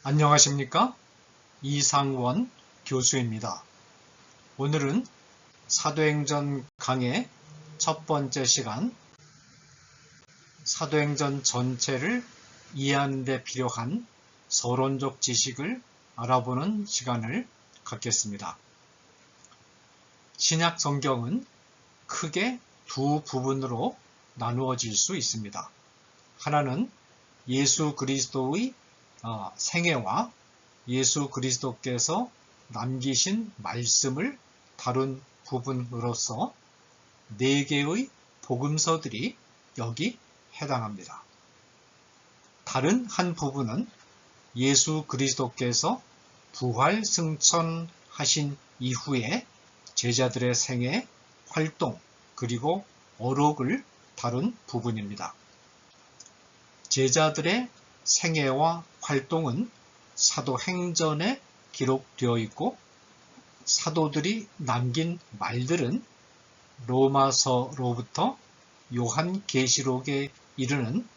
안녕하십니까? 이상원 교수입니다. 오늘은 사도행전 강의 첫 번째 시간, 사도행전 전체를 이해하는 데 필요한 서론적 지식을 알아보는 시간을 갖겠습니다. 신약 성경은 크게 두 부분으로 나누어질 수 있습니다. 하나는 예수 그리스도의 생애와 예수 그리스도께서 남기신 말씀을 다룬 부분으로서 4개의 복음서들이 여기 해당합니다. 다른 한 부분은 예수 그리스도께서 부활 승천하신 이후에 제자들의 생애, 활동, 그리고 어록을 다룬 부분입니다. 제자들의 생애와 활동은 사도행전에 기록되어 있고, 사도들이 남긴 말들은 로마서로부터 요한계시록에 이르는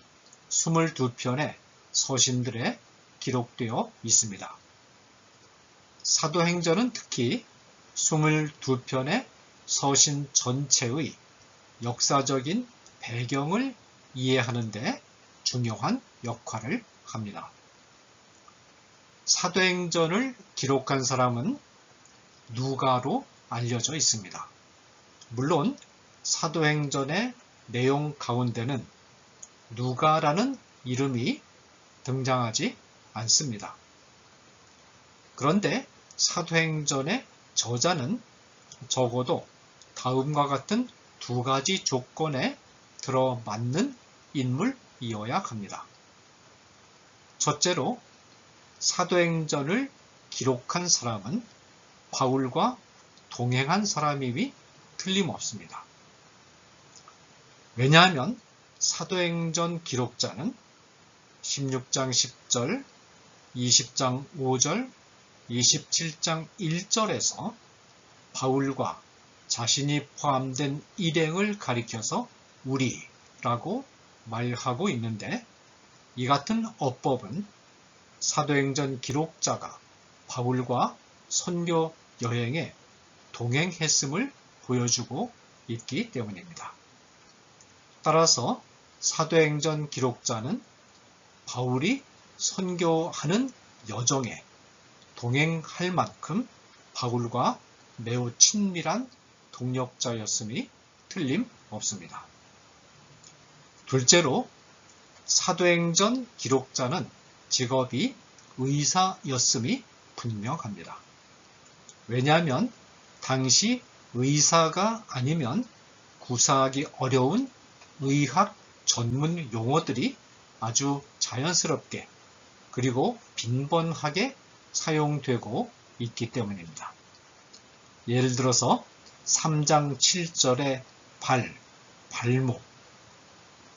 22편의 서신들에 기록되어 있습니다. 사도행전은 특히 22편의 서신 전체의 역사적인 배경을 이해하는 데 중요한 역할을 합니다. 사도행전을 기록한 사람은 누가로 알려져 있습니다. 물론 사도행전의 내용 가운데는 누가라는 이름이 등장하지 않습니다. 그런데 사도행전의 저자는 적어도 다음과 같은 2가지 조건에 들어맞는 인물이어야 합니다. 첫째로, 사도행전을 기록한 사람은 바울과 동행한 사람임이 틀림없습니다. 왜냐하면 사도행전 기록자는 16장 10절, 20장 5절, 27장 1절에서 바울과 자신이 포함된 일행을 가리켜서 우리라고 말하고 있는데, 이 같은 어법은 사도행전 기록자가 바울과 선교 여행에 동행했음을 보여주고 있기 때문입니다. 따라서 사도행전 기록자는 바울이 선교하는 여정에 동행할 만큼 바울과 매우 친밀한 동역자였음이 틀림없습니다. 둘째로, 사도행전 기록자는 직업이 의사였음이 분명합니다. 왜냐하면 당시 의사가 아니면 구사하기 어려운 의학 전문 용어들이 아주 자연스럽게 그리고 빈번하게 사용되고 있기 때문입니다. 예를 들어서 3장 7절의 발목,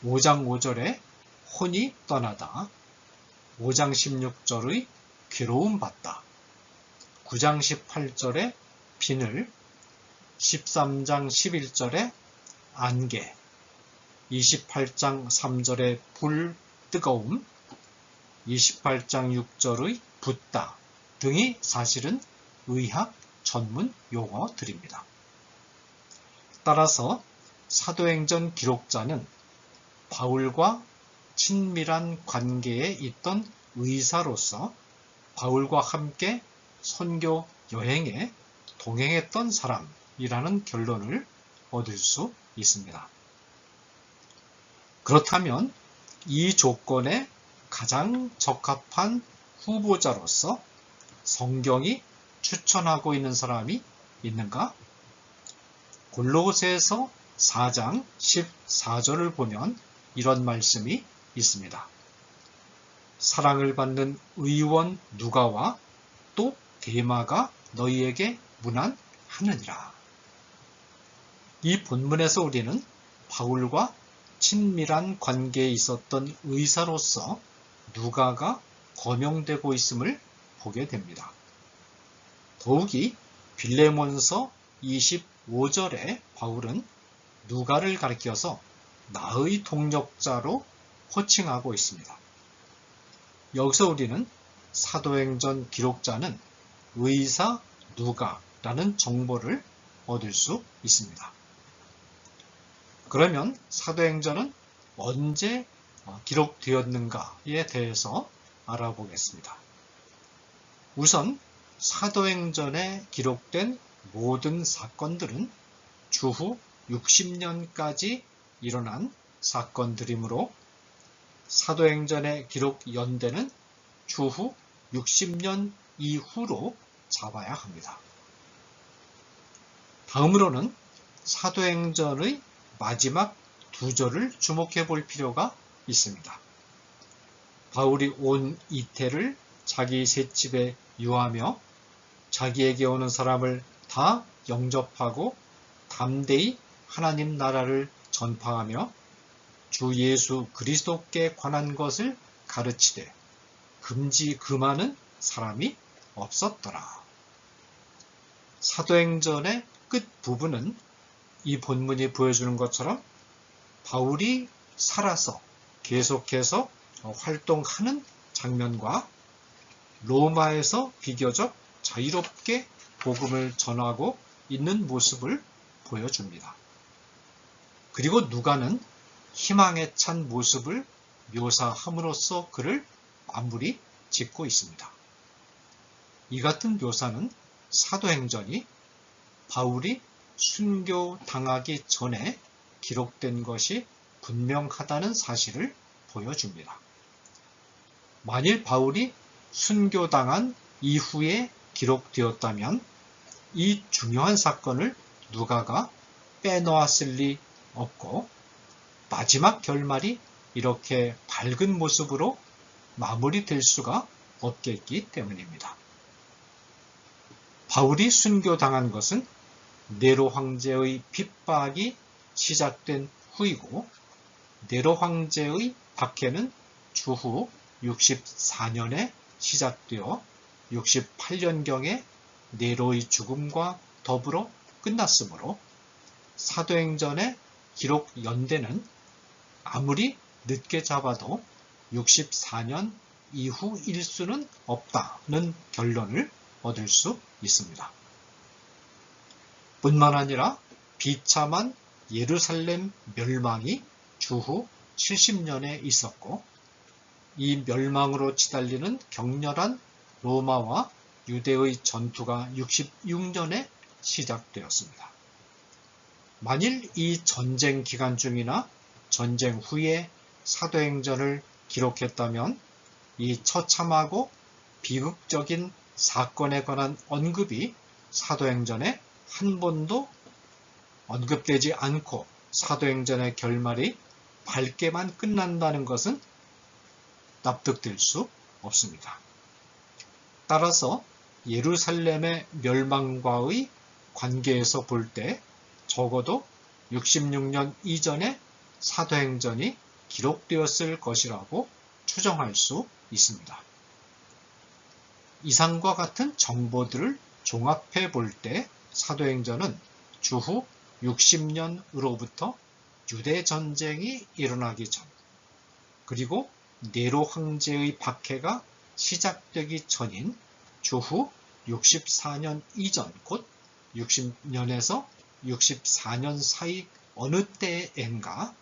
5장 5절에 혼이 떠나다, 5장 16절의 괴로움 받다, 9장 18절에 비늘, 13장 11절에 안개, 28장 3절에 불, 뜨거움, 28장 6절의 붓다 등이 사실은 의학 전문 용어들입니다. 따라서 사도행전 기록자는 바울과 친밀한 관계에 있던 의사로서 바울과 함께 선교 여행에 동행했던 사람이라는 결론을 얻을 수 있습니다. 그렇다면 이 조건에 가장 적합한 후보자로서 성경이 추천하고 있는 사람이 있는가? 골로새서 4장 14절을 보면 이런 말씀이 있습니다. 사랑을 받는 의원 누가와 또 데마가 너희에게 문안하느니라. 이 본문에서 우리는 바울과 친밀한 관계에 있었던 의사로서 누가가 거명되고 있음을 보게 됩니다. 더욱이 빌레몬서 25절에 바울은 누가를 가리켜서 나의 동역자로 호칭하고 있습니다. 여기서 우리는 사도행전 기록자는 의사 누가라는 정보를 얻을 수 있습니다. 그러면 사도행전은 언제 기록되었는가에 대해서 알아보겠습니다. 우선 사도행전에 기록된 모든 사건들은 주후 60년까지 일어난 사건들이므로 사도행전의 기록 연대는 주후 60년 이후로 잡아야 합니다. 다음으로는 사도행전의 마지막 두 절을 주목해 볼 필요가 있습니다. 바울이 온 이태를 자기 셋집에 유하며 자기에게 오는 사람을 다 영접하고 담대히 하나님 나라를 전파하며 주 예수 그리스도께 관한 것을 가르치되 금지 금하는 사람이 없었더라. 사도행전의 끝 부분은 이 본문이 보여주는 것처럼 바울이 살아서 계속해서 활동하는 장면과 로마에서 비교적 자유롭게 복음을 전하고 있는 모습을 보여줍니다. 그리고 누가는 희망에 찬 모습을 묘사함으로써 그를 마무리 짓고 있습니다. 이 같은 묘사는 사도행전이 바울이 순교당하기 전에 기록된 것이 분명하다는 사실을 보여줍니다. 만일 바울이 순교당한 이후에 기록되었다면 이 중요한 사건을 누가가 빼놓았을 리 없고 마지막 결말이 이렇게 밝은 모습으로 마무리될 수가 없겠기 때문입니다. 바울이 순교당한 것은 네로 황제의 핍박이 시작된 후이고 네로 황제의 박해는 주후 64년에 시작되어 68년경에 네로의 죽음과 더불어 끝났으므로 사도행전의 기록 연대는 아무리 늦게 잡아도 64년 이후일 수는 없다는 결론을 얻을 수 있습니다. 뿐만 아니라 비참한 예루살렘 멸망이 주후 70년에 있었고 이 멸망으로 치달리는 격렬한 로마와 유대의 전투가 66년에 시작되었습니다. 만일 이 전쟁 기간 중이나 전쟁 후에 사도행전을 기록했다면 이 처참하고 비극적인 사건에 관한 언급이 사도행전에 한 번도 언급되지 않고 사도행전의 결말이 밝게만 끝난다는 것은 납득될 수 없습니다. 따라서 예루살렘의 멸망과의 관계에서 볼 때 적어도 66년 이전에 사도행전이 기록되었을 것이라고 추정할 수 있습니다. 이상과 같은 정보들을 종합해 볼 때 사도행전은 주후 60년으로부터 유대전쟁이 일어나기 전 그리고 네로 황제의 박해가 시작되기 전인 주후 64년 이전 곧 60년에서 64년 사이 어느 때엔가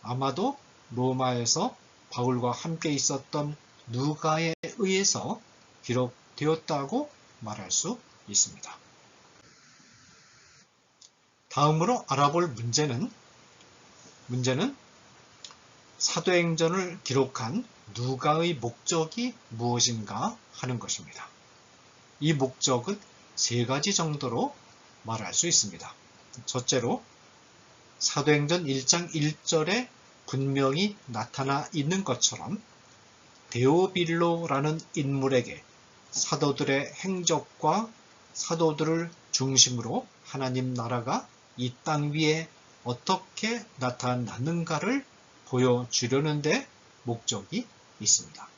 아마도 로마에서 바울과 함께 있었던 누가에 의해서 기록되었다고 말할 수 있습니다. 다음으로 알아볼 문제는 사도행전을 기록한 누가의 목적이 무엇인가 하는 것입니다. 이 목적은 세 가지 정도로 말할 수 있습니다. 첫째로 사도행전 1장 1절에 분명히 나타나 있는 것처럼 데오빌로라는 인물에게 사도들의 행적과 사도들을 중심으로 하나님 나라가 이 땅 위에 어떻게 나타났는가를 보여주려는 데 목적이 있습니다.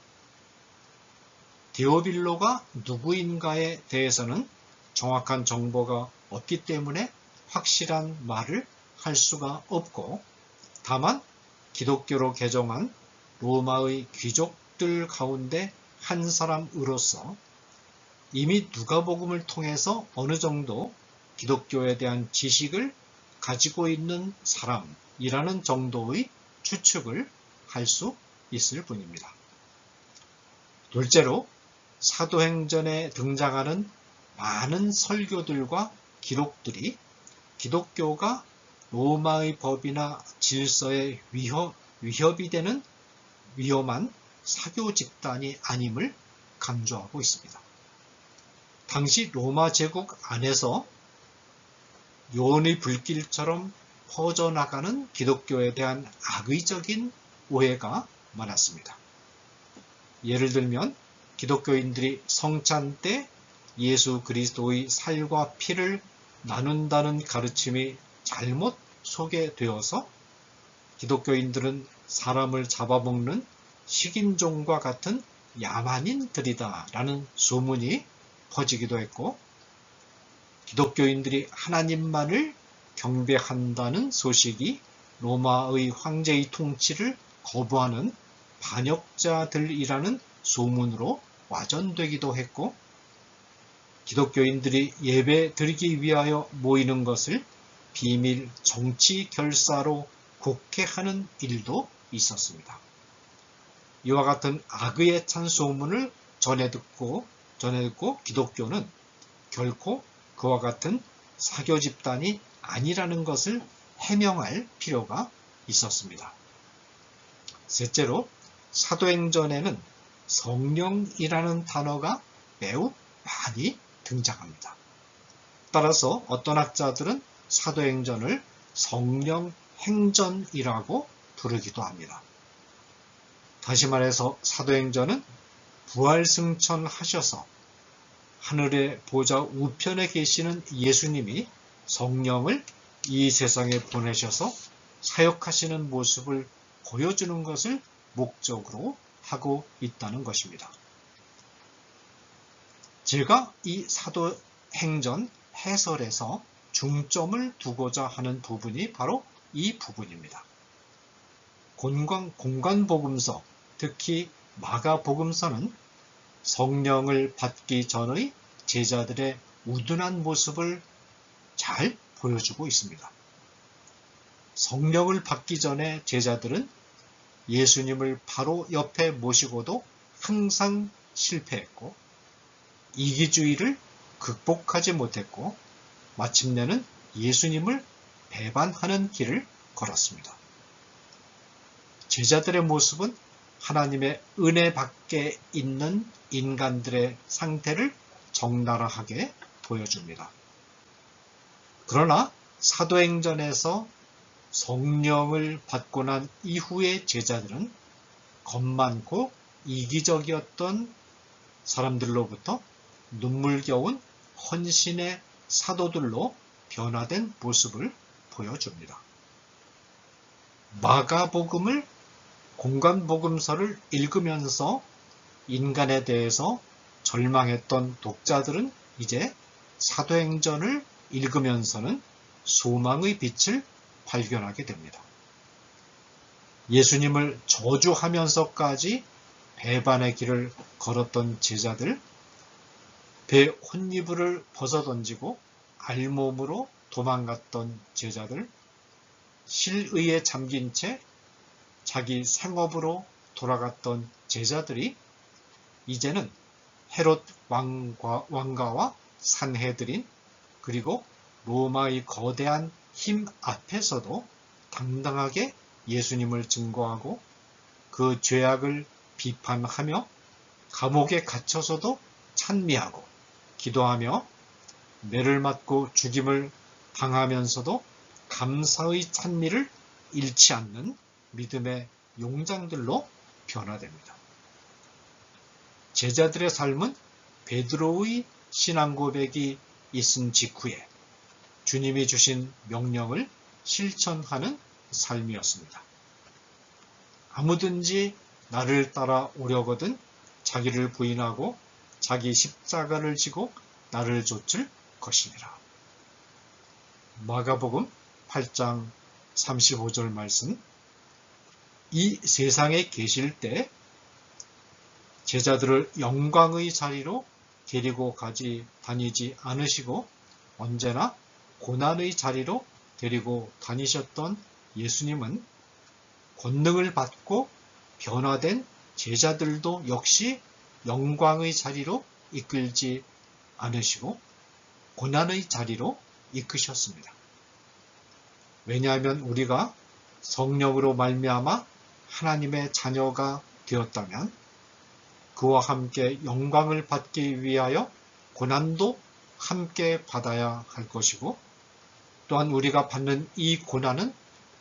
데오빌로가 누구인가에 대해서는 정확한 정보가 없기 때문에 확실한 말을 할 수가 없고 다만 기독교로 개종한 로마의 귀족들 가운데 한 사람으로서 이미 누가복음을 통해서 어느 정도 기독교에 대한 지식을 가지고 있는 사람이라는 정도의 추측을 할 수 있을 뿐입니다. 둘째로 사도행전에 등장하는 많은 설교들과 기록들이 기독교가 로마의 법이나 질서에 위협이 되는 위험한 사교 집단이 아님을 강조하고 있습니다. 당시 로마 제국 안에서 요원의 불길처럼 퍼져나가는 기독교에 대한 악의적인 오해가 많았습니다. 예를 들면 기독교인들이 성찬 때 예수 그리스도의 살과 피를 나눈다는 가르침이 잘못 소개되어서 기독교인들은 사람을 잡아먹는 식인종과 같은 야만인들이다라는 소문이 퍼지기도 했고, 기독교인들이 하나님만을 경배한다는 소식이 로마의 황제의 통치를 거부하는 반역자들이라는 소문으로 와전되기도 했고, 기독교인들이 예배 드리기 위하여 모이는 것을 비밀 정치 결사로 곡해하는 일도 있었습니다. 이와 같은 악의에 찬 소문을 전해 듣고 기독교는 결코 그와 같은 사교 집단이 아니라는 것을 해명할 필요가 있었습니다. 셋째로 사도행전에는 성령이라는 단어가 매우 많이 등장합니다. 따라서 어떤 학자들은 사도행전을 성령 행전이라고 부르기도 합니다. 다시 말해서 사도행전은 부활승천하셔서 하늘의 보좌 우편에 계시는 예수님이 성령을 이 세상에 보내셔서 사역하시는 모습을 보여주는 것을 목적으로 하고 있다는 것입니다. 제가 이 사도행전 해설에서 중점을 두고자 하는 부분이 바로 이 부분입니다. 공관복음서, 특히 마가복음서는 성령을 받기 전의 제자들의 우둔한 모습을 잘 보여주고 있습니다. 성령을 받기 전에 제자들은 예수님을 바로 옆에 모시고도 항상 실패했고, 이기주의를 극복하지 못했고, 마침내는 예수님을 배반하는 길을 걸었습니다. 제자들의 모습은 하나님의 은혜 밖에 있는 인간들의 상태를 적나라하게 보여줍니다. 그러나 사도행전에서 성령을 받고 난 이후의 제자들은 겁 많고 이기적이었던 사람들로부터 눈물겨운 헌신의 사도들로 변화된 모습을 보여줍니다. 마가복음을 공관복음서를 읽으면서 인간에 대해서 절망했던 독자들은 이제 사도행전을 읽으면서는 소망의 빛을 발견하게 됩니다. 예수님을 저주하면서까지 배반의 길을 걸었던 제자들, 배 혼이불을 벗어던지고 알몸으로 도망갔던 제자들, 실의에 잠긴 채 자기 생업으로 돌아갔던 제자들이 이제는 헤롯 왕가와 산헤드린, 그리고 로마의 거대한 힘 앞에서도 당당하게 예수님을 증거하고 그 죄악을 비판하며 감옥에 갇혀서도 찬미하고 기도하며 매를 맞고 죽임을 당하면서도 감사의 찬미를 잃지 않는 믿음의 용장들로 변화됩니다. 제자들의 삶은 베드로의 신앙 고백이 있은 직후에 주님이 주신 명령을 실천하는 삶이었습니다. 아무든지 나를 따라 오려거든 자기를 부인하고 자기 십자가를 지고 나를 좇을 것이니라. 마가복음 8장 35절 말씀. 이 세상에 계실 때 제자들을 영광의 자리로 데리고 다니지 않으시고 언제나 고난의 자리로 데리고 다니셨던 예수님은 권능을 받고 변화된 제자들도 역시 영광의 자리로 이끌지 않으시고 고난의 자리로 이끄셨습니다. 왜냐하면 우리가 성령으로 말미암아 하나님의 자녀가 되었다면 그와 함께 영광을 받기 위하여 고난도 함께 받아야 할 것이고, 또한 우리가 받는 이 고난은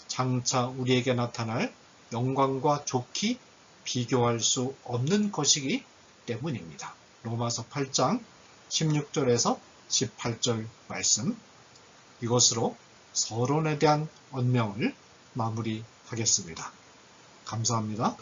장차 우리에게 나타날 영광과 좋게 비교할 수 없는 것이기 때문입니다. 로마서 8장 16절에서 18절 말씀, 이것으로 서론에 대한 언명을 마무리하겠습니다. 감사합니다.